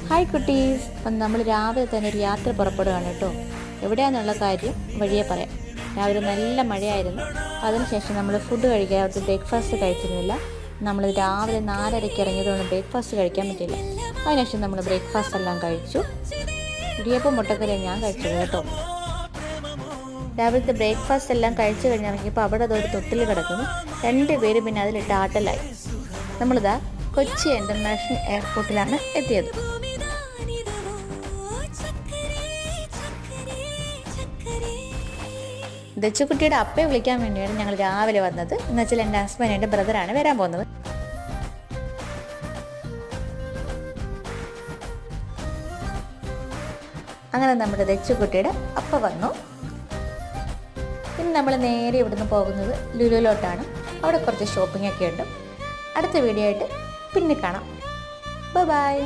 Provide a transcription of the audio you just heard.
Hi കുട്ടീസ്, അപ്പം നമ്മൾ രാവിലെ തന്നെ ഒരു യാത്ര പുറപ്പെടുകയാണ് കേട്ടോ. എവിടെയാണെന്നുള്ള കാര്യം വഴിയെ പറയാം. രാവിലെ നല്ല മഴയായിരുന്നു. അതിനുശേഷം നമ്മൾ ഫുഡ് കഴിക്കാൻ അവിടുത്തെ ബ്രേക്ക്ഫാസ്റ്റ് കഴിച്ചിരുന്നില്ല. നമ്മൾ രാവിലെ 4:30 ഇറങ്ങിയതുകൊണ്ട് ബ്രേക്ക്ഫാസ്റ്റ് കഴിക്കാൻ പറ്റില്ല. അതിനുശേഷം നമ്മൾ ബ്രേക്ക്ഫാസ്റ്റ് എല്ലാം കഴിച്ചു. ഇടിയപ്പം മുട്ടക്കറിയാണ് ഞാൻ കഴിച്ചത് കേട്ടോ. രാവിലത്തെ ബ്രേക്ക്ഫാസ്റ്റ് എല്ലാം കഴിച്ചു കഴിഞ്ഞിറങ്ങിയപ്പോൾ അവിടെ അതൊരു തൊട്ടിൽ കിടക്കുന്നു. 2 പേര് പിന്നെ അതിലിട്ട് ആട്ടലായി. നമ്മളിതാ കൊച്ചി ഇൻ്റർനാഷണൽ എയർപോർട്ടിലാണ് എത്തിയത്. ദച്ചുകുട്ടിയുടെ അപ്പയെ വിളിക്കാൻ വേണ്ടിയാണ് ഞങ്ങൾ രാവിലെ വന്നത്. എന്ന് വെച്ചാൽ എൻ്റെ ഹസ്ബൻഡ് എൻ്റെ ബ്രദറാണ് വരാൻ പോകുന്നത്. അങ്ങനെ നമ്മുടെ ദച്ചുകുട്ടിയുടെ അപ്പ വന്നു. ഇനി നമ്മൾ നേരെ ഇവിടുന്ന് പോകുന്നത് ലുലുവിലോട്ടാണ്. അവിടെ കുറച്ച് ഷോപ്പിംഗ് ഒക്കെ ഉണ്ട്. അടുത്ത വീഡിയോ ആയിട്ട് പിന്നെ കാണാം. ബൈ.